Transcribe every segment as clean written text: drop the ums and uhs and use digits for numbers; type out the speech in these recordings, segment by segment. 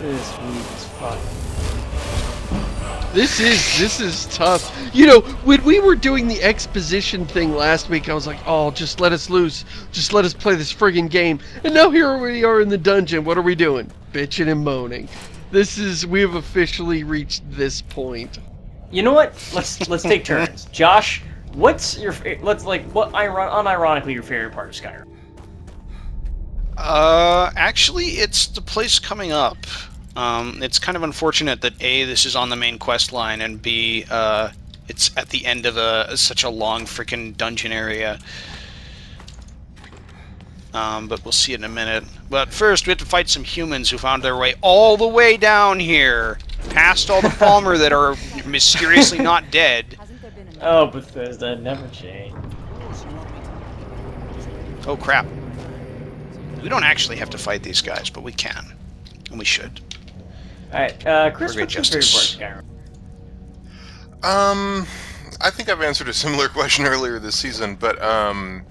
This week is fun. This is tough. You know, when we were doing the exposition thing last week, I was like, oh, just let us loose. Just let us play this friggin' game. And now here we are in the dungeon. What are we doing? Bitching and moaning. We have officially reached this point. You know what? Let's take turns. Josh, what's your unironically your favorite part of Skyrim? Actually, it's the place coming up. It's kind of unfortunate that A, this is on the main quest line, and B, it's at the end of such a long freaking dungeon area. But we'll see it in a minute. But first, we have to fight some humans who found their way all the way down here, past all the Palmer that are mysteriously not dead. Oh, Bethesda, never change. Oh, crap. We don't actually have to fight these guys, but we can. And we should. Alright, Chris, what's your favorite part of Skyrim? I think I've answered a similar question earlier this season, but, I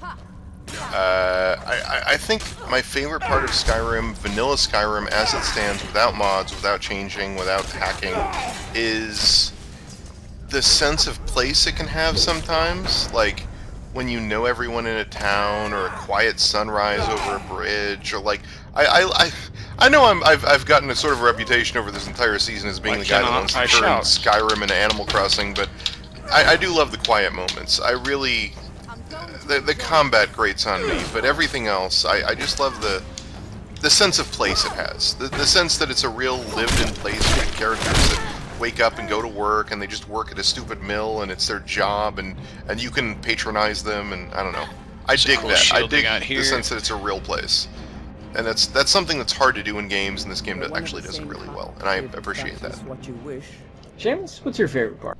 think my favorite part of Skyrim, vanilla Skyrim, as it stands, without mods, without changing, without hacking, is the sense of place it can have sometimes, like when you know everyone in a town, or a quiet sunrise over a bridge, or like, I know I've gotten a sort of a reputation over this entire season as being the guy that wants to turn Skyrim into Animal Crossing, but I do love the quiet moments. I really... The combat grates on me, but everything else, I just love the sense of place it has. The sense that it's a real lived-in place with characters that wake up and go to work, and they just work at a stupid mill, and it's their job, and you can patronize them, and I don't know. I dig that. I dig the sense that it's a real place. And that's something that's hard to do in games, and this game actually does it really well, and I appreciate that. James, what's your favorite part?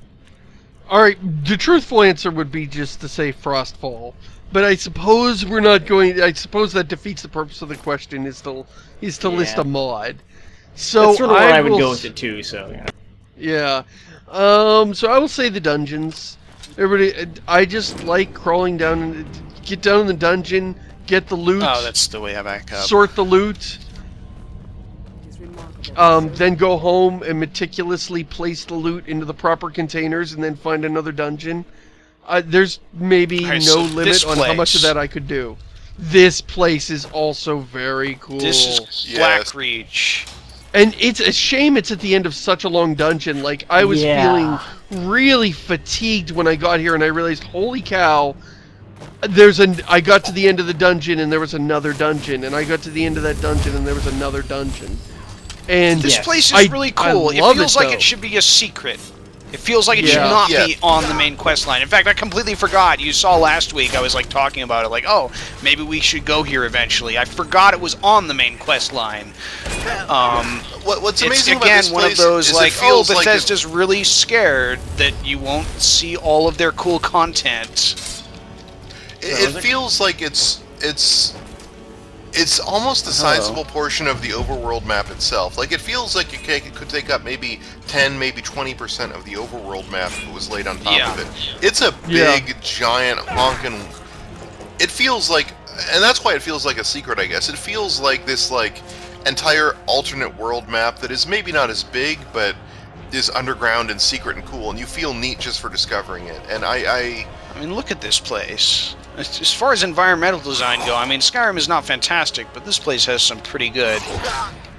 Alright, the truthful answer would be just to say Frostfall. But I suppose we're not going... I suppose that defeats the purpose of the question, is to list a mod. So that's sort of where I would go with it too, so... Yeah. So I will say the dungeons. I just like crawling down and get down in the dungeon, get the loot. Oh, that's the way I back up. Sort the loot. Then go home and meticulously place the loot into the proper containers, and then find another dungeon. There's maybe no limit on how much of that I could do. This place is also very cool. This is Blackreach. And it's a shame it's at the end of such a long dungeon. Like, I was feeling really fatigued when I got here, and I realized, holy cow, I got to the end of the dungeon, and there was another dungeon, and I got to the end of that dungeon, and there was another dungeon. And this place is really cool. It feels like it should be a secret. It feels like it should not be on the main quest line. In fact, I completely forgot. You saw last week I was like talking about it, like, oh, maybe we should go here eventually. I forgot it was on the main quest line. What's amazing about this place one of those like, oh, Bethesda's really scared that you won't see all of their cool content. It feels like it's almost a sizable portion of the overworld map itself. Like, it feels like it could take up maybe 10, maybe 20% of the overworld map if it was laid on top of it. It's a big, giant, honkin'... It feels like... And that's why it feels like a secret, I guess. It feels like this, like, entire alternate world map that is maybe not as big, but is underground and secret and cool, and you feel neat just for discovering it. And I mean, look at this place. As far as environmental design go, I mean, Skyrim is not fantastic, but this place has some pretty good.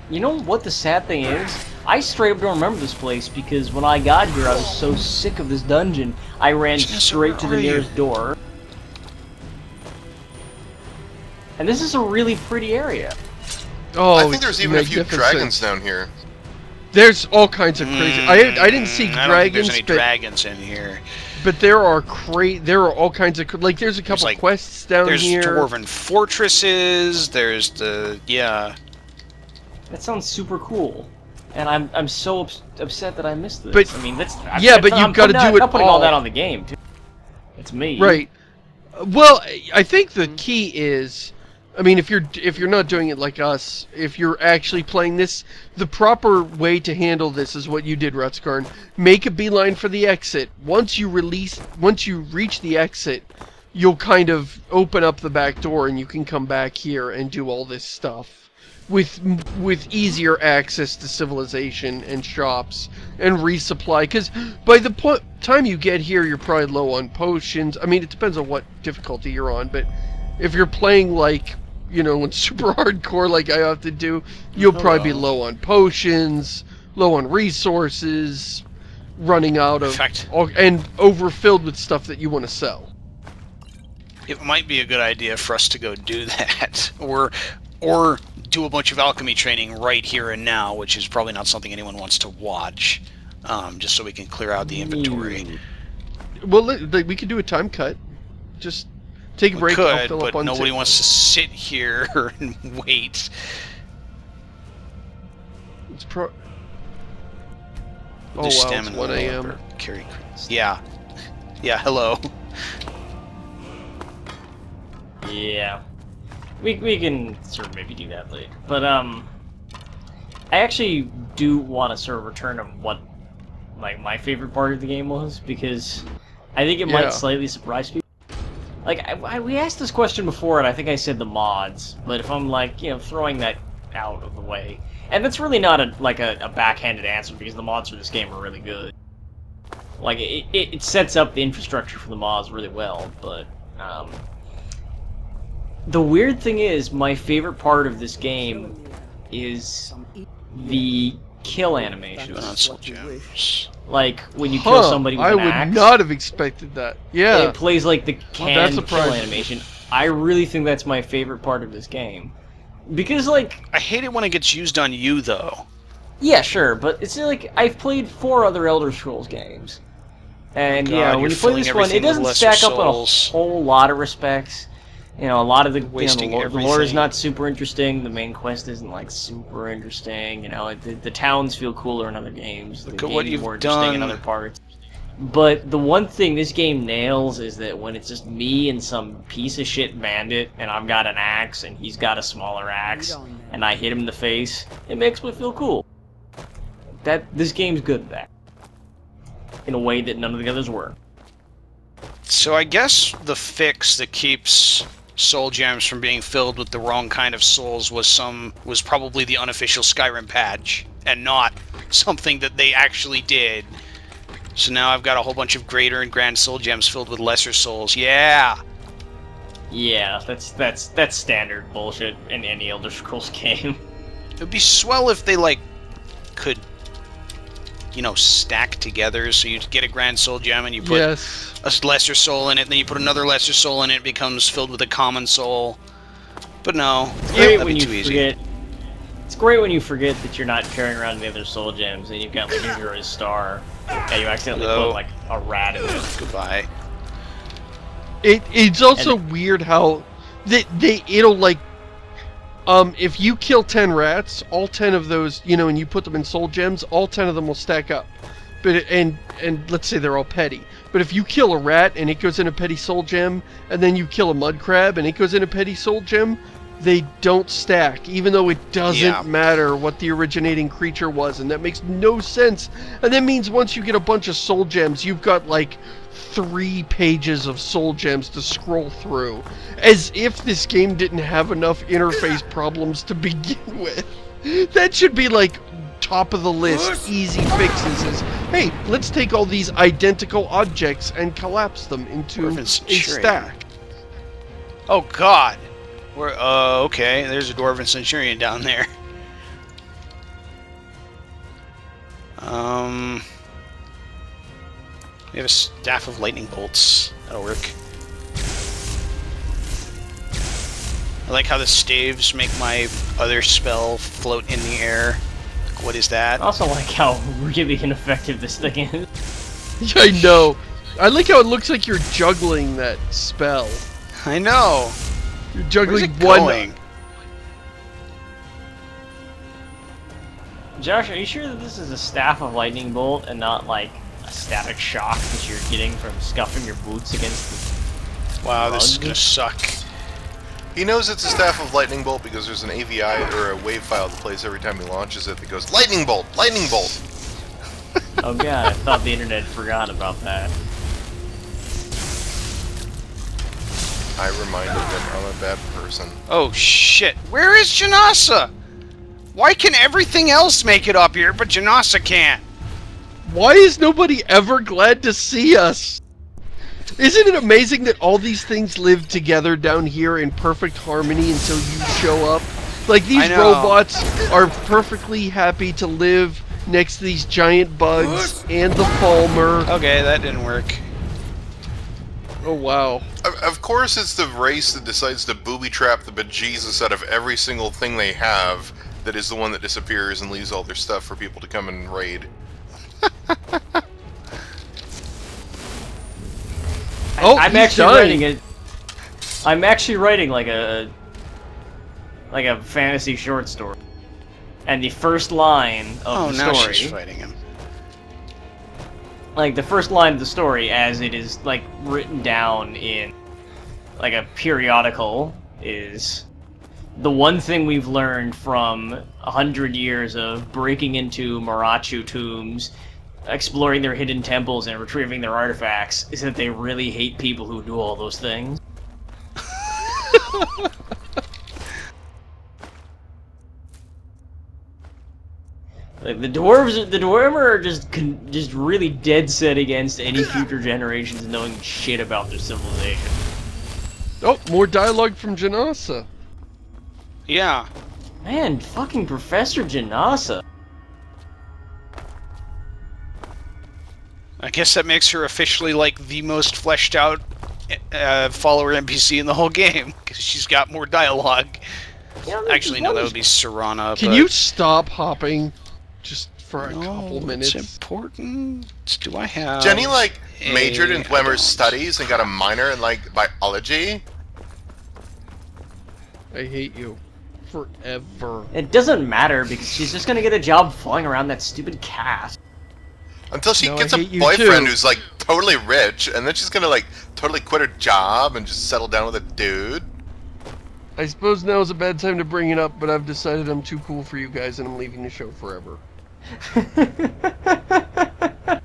You know what the sad thing is? I straight up don't remember this place, because when I got here, I was so sick of this dungeon, I ran straight to the nearest door. And this is a really pretty area. Oh, I think there's even a few dragons down here. There's all kinds of crazy... I didn't see dragons, I don't think there's any dragons in here. But there are all kinds of... Like, there's a couple quests down here. There's dwarven fortresses, there's the... That sounds super cool. And I'm so upset that I missed this. But, I mean, but you've got to do it all. I'm putting all that on the game, too. It's me. Right. Well, I think the key is... I mean, if you're not doing it like us, if you're actually playing this, the proper way to handle this is what you did, Rutskarn. Make a beeline for the exit. Once you reach the exit, you'll kind of open up the back door and you can come back here and do all this stuff. with easier access to civilization and shops and resupply. Because by the time you get here, you're probably low on potions. I mean, it depends on what difficulty you're on, but if you're playing like, you know, in super hardcore like I have to do, you'll probably be low on potions, low on resources, running out of, and overfilled with stuff that you want to sell. It might be a good idea for us to go do that, or do a bunch of alchemy training right here and now, which is probably not something anyone wants to watch, just so we can clear out the inventory. Well, we could do a time cut. Just take a break. Could, but nobody wants to sit here and wait. It's oh wow, it's 1 a.m. Yeah. Yeah, hello. Yeah. We can sort of maybe do that later. But, I actually do want to sort of return to what, like, my favorite part of the game was, because I think it might slightly surprise people. Like, we asked this question before, and I think I said the mods, but if I'm, like, you know, throwing that out of the way, and that's really not a backhanded answer, because the mods for this game are really good. Like, it sets up the infrastructure for the mods really well, but, the weird thing is, my favorite part of this game is the kill animations. Like, when you kill somebody with an axe. I would not have expected that. Yeah. It plays like the canned kill animation. I really think that's my favorite part of this game. Because, like... I hate it when it gets used on you, though. Yeah, sure, but it's like, I've played 4 other Elder Scrolls games. And, yeah, when you play this one, it doesn't stack up in a whole lot of respects. You know, a lot of the, the lore is not super interesting. The main quest isn't, like, super interesting. You know, the towns feel cooler in other games. The game's more interesting in other parts. But the one thing this game nails is that when it's just me and some piece of shit bandit, and I've got an axe, and he's got a smaller axe, and I hit him in the face, it makes me feel cool. This game's good at that. In a way that none of the others were. So I guess the fix that keeps soul gems from being filled with the wrong kind of souls was probably the unofficial Skyrim patch, and not something that they actually did. So now I've got a whole bunch of greater and grand soul gems filled with lesser souls. Yeah. Yeah, that's standard bullshit in any Elder Scrolls game. It would be swell if they like could, you know, stack together. So you get a grand soul gem and you put a lesser soul in it, then you put another lesser soul in it, it becomes filled with a common soul. But no, that'd be too easy. It's great when you forget that you're not carrying around the other soul gems and you've got like a hero's star. Yeah, you accidentally put like a rat in it. Goodbye. It's also weird how it'll like if you kill 10 rats, all 10 of those, you know, and you put them in soul gems, all 10 of them will stack up. But and let's say they're all petty. But if you kill a rat and it goes in a petty soul gem, and then you kill a mud crab and it goes in a petty soul gem, they don't stack, even though it doesn't matter what the originating creature was, and that makes no sense. And that means once you get a bunch of soul gems, you've got like 3 pages of soul gems to scroll through, as if this game didn't have enough interface problems to begin with. That should be like top of the list, easy fixes is, hey, let's take all these identical objects and collapse them into a stack. Oh god. Okay, there's a Dwarven Centurion down there. We have a Staff of Lightning Bolts. That'll work. I like how the staves make my other spell float in the air. What is that? I also like how really ineffective this thing is. Yeah, I know. I like how it looks like you're juggling that spell. I know. You're juggling one. Josh, are you sure that this is a Staff of Lightning Bolt and not like a static shock that you're getting from scuffing your boots against the Wow, this is gonna suck. He knows it's a Staff of Lightning Bolt because there's an AVI or a wave file that plays every time he launches it that goes, Lightning Bolt! Lightning Bolt! Oh god, I thought the internet forgot about that. I reminded them I'm a bad person. Oh shit, where is Jenassa? Why can everything else make it up here, but Jenassa can't? Why is nobody ever glad to see us? Isn't it amazing that all these things live together down here in perfect harmony until you show up? Like, these robots are perfectly happy to live next to these giant bugs and the Falmer. Okay, that didn't work. Oh, wow. Of course it's the race that decides to booby-trap the bejesus out of every single thing they have that is the one that disappears and leaves all their stuff for people to come and raid. I'm actually writing it. I'm actually writing like a fantasy short story, and the first line of the story. She's fighting him. Like the first line of the story, as it is like written down in like a periodical, is the one thing we've learned from 100 years of breaking into Marachu tombs, exploring their hidden temples, and retrieving their artifacts is that they really hate people who do all those things. Like the Dwarven are just really dead set against any future generations knowing shit about their civilization. Oh, more dialogue from Jenassa. Yeah. Man, fucking Professor Jenassa. I guess that makes her officially like the most fleshed out follower NPC in the whole game, because she's got more dialogue. Yeah, actually, no, that would be Serana. Can you stop hopping just for a couple minutes? It's important. Do I have... Jenny, like, majored in Dwemer's studies and got a minor in, like, biology? I hate you. Forever. It doesn't matter, because she's just gonna get a job flying around that stupid cat. Until she gets a boyfriend who's, like, totally rich, and then she's gonna, like, totally quit her job and just settle down with a dude. I suppose now is a bad time to bring it up, but I've decided I'm too cool for you guys and I'm leaving the show forever. What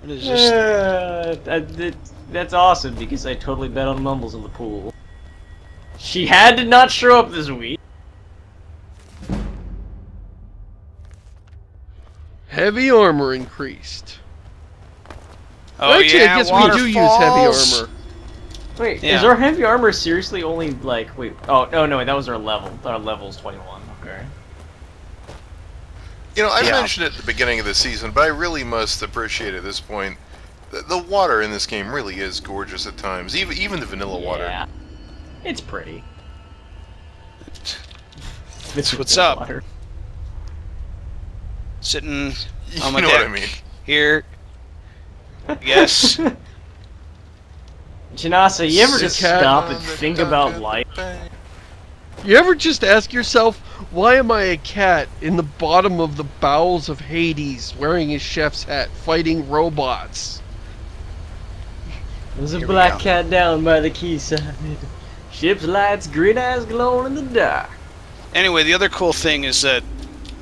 is this? That's awesome, because I totally bet on Mumbles in the pool. She had to not show up this week. Heavy armor increased. Oh, actually, yeah, I guess we do use heavy armor. Wait, is our heavy armor seriously only like wait? Oh no, wait, that was our level. Our level's 21. Okay. You know, I mentioned it at the beginning of the season, but I really must appreciate at this point the water in this game really is gorgeous at times. Even the vanilla water. Yeah, it's pretty. It's what's up. Water. Sitting on my deck. You know what I mean. Here. Yes. Jenassa, you ever just stop and think about life? You ever just ask yourself, why am I a cat in the bottom of the bowels of Hades wearing his chef's hat fighting robots? There's a black cat down by the quayside. Ship's lights, green eyes glowing in the dark. Anyway, the other cool thing is that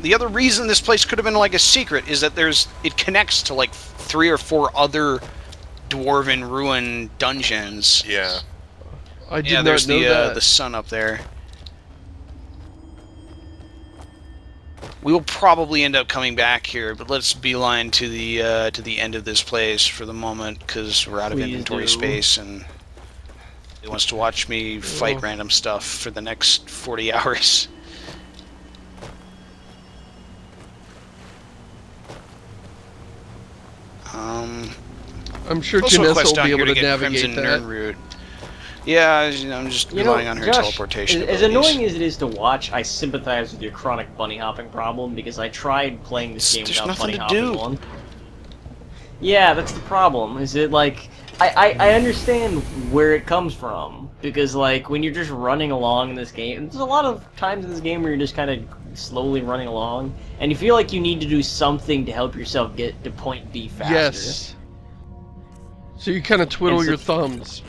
the other reason this place could have been like a secret is that it connects to like 3 or 4 other Dwarven ruin dungeons. Yeah. I did not know that. The sun up there. We will probably end up coming back here, but let's beeline to the end of this place for the moment, because we're out of inventory space, and he wants to watch me fight random stuff for the next 40 hours. I'm sure Jenassa will be able to navigate that. Route. Yeah, I'm just relying on her teleportation as annoying as it is to watch, I sympathize with your chronic bunny hopping problem, because I tried playing this game without bunny hopping one. Yeah, that's the problem. Is it like I understand where it comes from, because like when you're just running along in this game, there's a lot of times in this game where you're just kind of slowly running along, and you feel like you need to do something to help yourself get to point B faster. Yes. So you kind of twiddle your thumbs.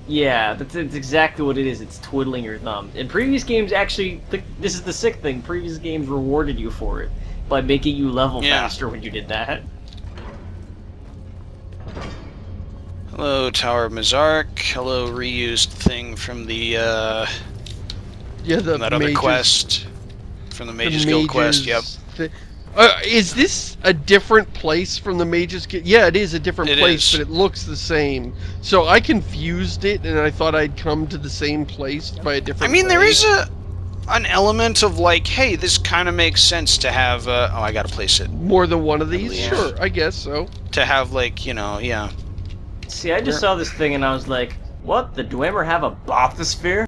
Yeah, that's exactly what it is. It's twiddling your thumb. In previous games, actually, this is the sick thing. Previous games rewarded you for it by making you level faster when you did that. Hello, Tower of Mizark. Hello, reused thing from the that other quest. From the Mage's Guild quest, yep. Is this a different place from the Mage's Guild? Yeah, it is a different place, but it looks the same. So I confused it, and I thought I'd come to the same place by a different way. There is an element of like, hey, this kind of makes sense to have, oh, I gotta place it. More than one of these? Yeah. Sure, I guess so. To have, like, you know, yeah. See, I just saw this thing and I was like, what? The Dwemer have a bathysphere?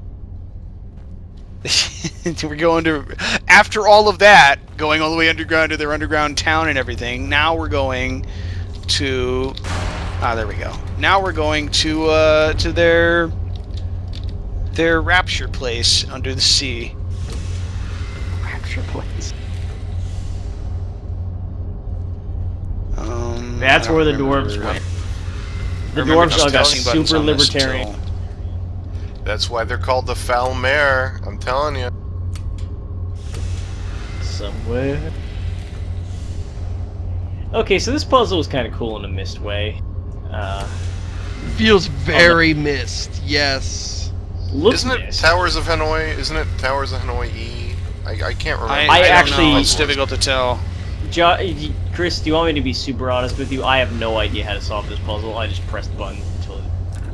We're going to, after all of that, going all the way underground to their underground town and everything, now we're going to, there we go. Now we're going to their rapture place under the sea. Rapture place. That's where the dwarves went. The dwarves all got super libertarian. That's why they're called the Foul Mare. I'm telling you. Somewhere. Okay, so this puzzle is kind of cool in a Myst way. Feels very Myst. Yes. Isn't it Towers of Hanoi? Isn't it Towers of Hanoi E? I can't remember. I actually, don't know. It's difficult to tell. Chris, do you want me to be super honest with you? I have no idea how to solve this puzzle. I just pressed the button until it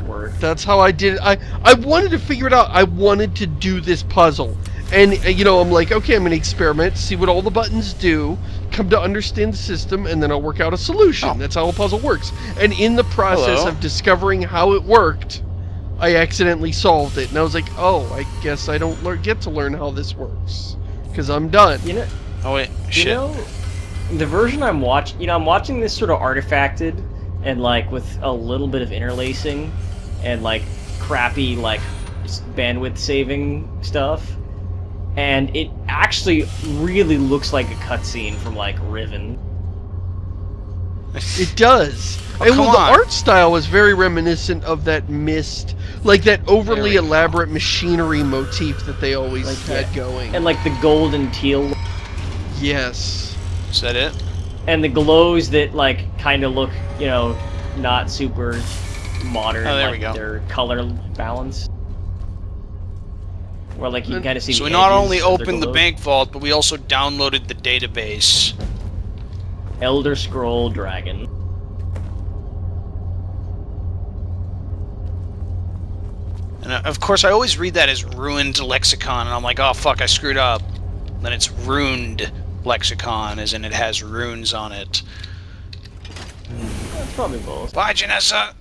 worked. That's how I did it. I wanted to figure it out. I wanted to do this puzzle. And, you know, I'm like, okay, I'm going to experiment, see what all the buttons do, come to understand the system, and then I'll work out a solution. Oh. That's how a puzzle works. And in the process of discovering how it worked, I accidentally solved it. And I was like, oh, I guess I don't get to learn how this works. Because I'm done. You know, oh, wait, shit. You know, the version I'm watching, I'm watching this sort of artifacted, and, like, with a little bit of interlacing, and, like, crappy, like, bandwidth saving stuff. And it actually really looks like a cutscene from, like, Riven. It does. Oh, and well, the art style is very reminiscent of that Myst, like that overly elaborate machinery motif that they always had going. And, like, the gold and teal. Yes. Is that it? And the glows that, like, kind of look, you know, not super modern. Oh, there like we go. Their color balance. Where, like, you can kind of see. So we not only opened the bank vault, but we also downloaded the database. Elder Scroll Dragon. And of course, I always read that as ruined lexicon, and I'm like, oh fuck, I screwed up. Then it's ruined lexicon, as in it has runes on it. That's probably both. Bye, Jenassa!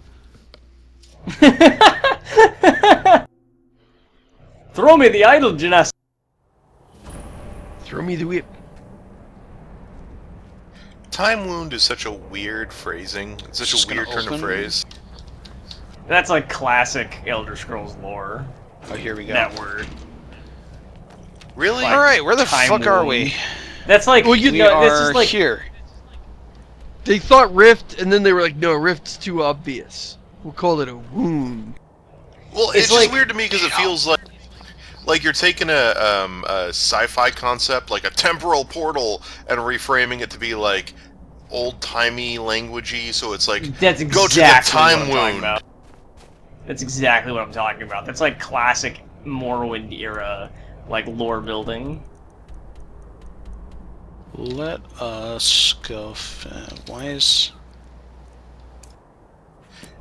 Throw me the idol, Jenassa! Throw me the whip. Time wound is such a weird phrasing. It's such a weird turn of phrase. That's like classic Elder Scrolls lore. Oh, here we go. That word. Really? Like, alright, where the fuck are we? That's like, well, we are like here. They thought Rift, and then they were like, no, Rift's too obvious. We'll call it a wound. Well, it's just weird to me because it feels like you're taking a sci-fi concept, like a temporal portal, and reframing it to be like old-timey languagey. So it's like, that's exactly go to the time wound. That's exactly what I'm talking about. That's like classic Morrowind era, like lore building. Let us go. Why is?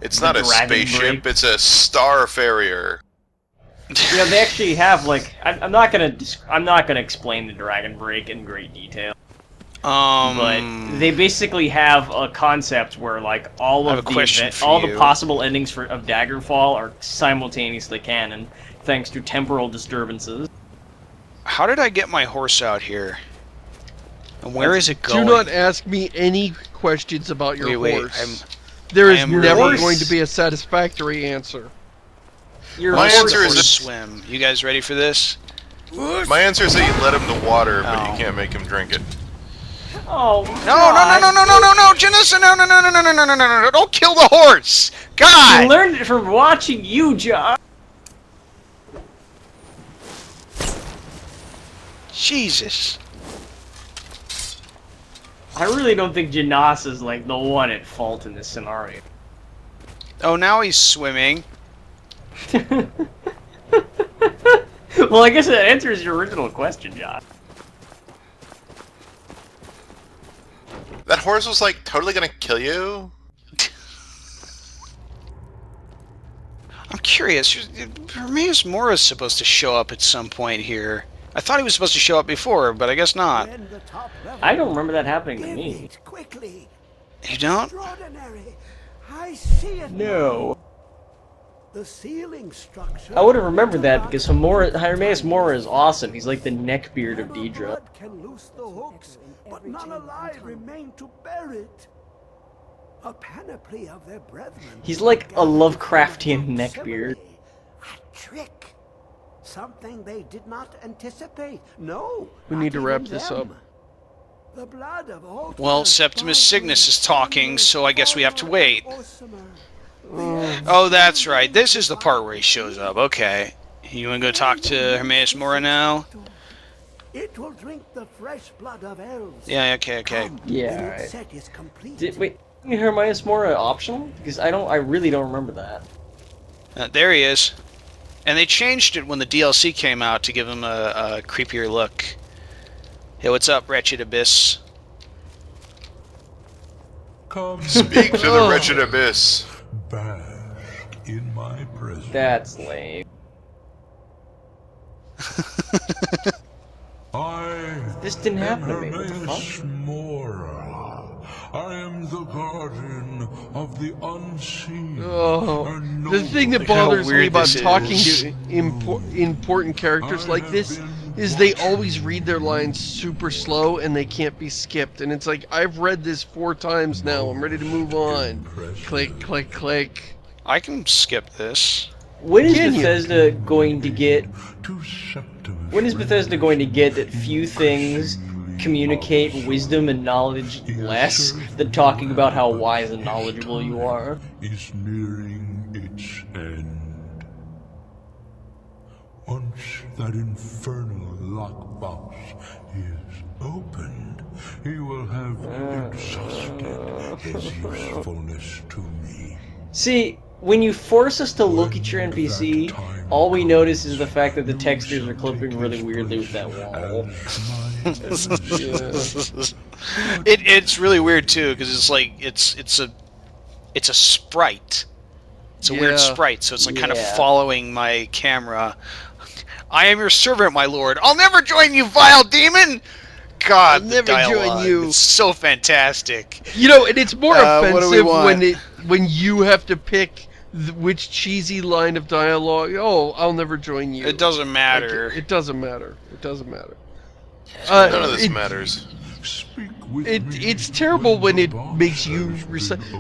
It's not a spaceship. It's a Starfarer. You know, they actually have like I'm not gonna explain the Dragon Break in great detail. But they basically have a concept where like all the possible endings of Daggerfall are simultaneously canon, thanks to temporal disturbances. How did I get my horse out here? And where is it going? Do not ask me any questions about your horse. There is never going to be a satisfactory answer. My answer is swim. You guys ready for this? My answer is that you let him to water, but you can't make him drink it. Oh no, Jenassa, no, don't kill the horse! God! I learned it from watching you, John. Jesus. I really don't think Jenassa's like the one at fault in this scenario. Oh, now he's swimming. Well, I guess that answers your original question, John. That horse was like totally gonna kill you. I'm curious. Hermaeus Mora is supposed to show up at some point here. I thought he was supposed to show up before, but I guess not. I don't remember that happening to me. You don't? I see it. No. The ceiling structure. I would have remembered that because Hermaeus Mora is awesome. He's like the neckbeard of Daedra. Can loose the hooks, but none alive remain to bear it. A panoply of their brethren. He's like a Lovecraftian neckbeard. A trick. Something they did not anticipate. No. We need to wrap this up. The blood of all. Well, Septimus Cygnus is talking, so I guess we have to wait. Oh, that's right. This is the part where he shows up. Okay. You want to go talk to Hermaeus Mora now? It will drink the fresh blood of elves. Yeah, okay. Yeah, right. Wait, Hermaeus Mora optional? Because I really don't remember that. There he is. And they changed it when the DLC came out to give him a creepier look. Hey, what's up, Wretched Abyss? Come speak to the Wretched Abyss. Bask in my presence. That's lame. This didn't happen to me. What the fuck? Mora. I am the guardian of the unseen. Oh, the thing that bothers me about talking to important characters like this is they always read their lines super slow and they can't be skipped. And it's like, I've read this 4 times now. I'm ready to move on. Click, click, click. I can skip this. When is Bethesda going to get... When is Bethesda going to get that few things communicate wisdom and knowledge less than talking about how wise and knowledgeable you are? Is nearing its end. Once that infernal lockbox is opened, he will have exhausted his usefulness to me. See, when you force us to look at your NPC, all we notice is the fact that the textures are clipping really weirdly with that wall. It's really weird too, because it's like it's a sprite. It's a weird sprite, so it's like kind of following my camera. I am your servant, my lord. I'll never join you, vile demon. God, I'll never join you. It's so fantastic. You know, and it's more offensive when you have to pick which cheesy line of dialogue. Oh, I'll never join you. It doesn't matter. It doesn't matter. It doesn't matter. None of this matters. It's terrible when it makes you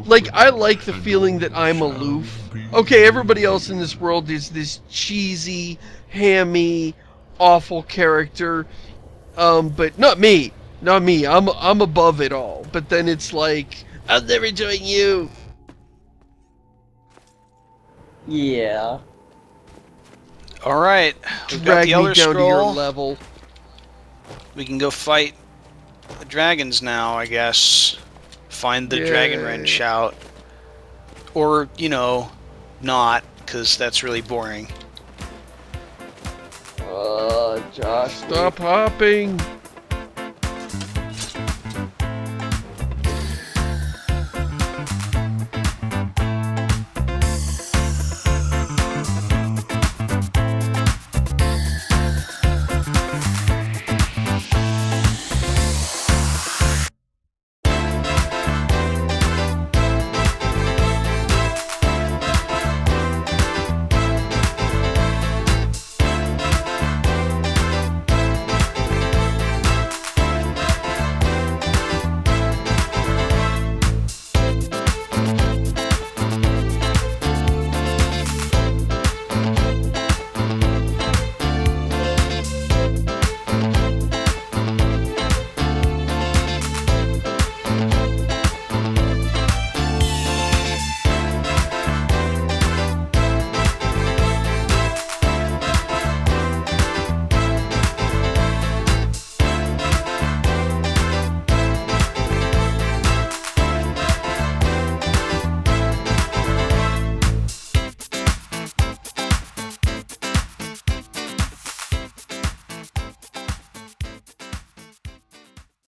like, I like the feeling that I'm aloof. Okay, everybody else in this world is this cheesy, hammy, awful character, but not me. Not me. I'm above it all. But then it's like, I'll never join you. Yeah. All right. We've got Drag the me Elder down to your Scroll. level. We can go fight the dragons now, I guess. Find the dragon wrench out. Or, you know, not, because that's really boring. Josh. Stop hopping.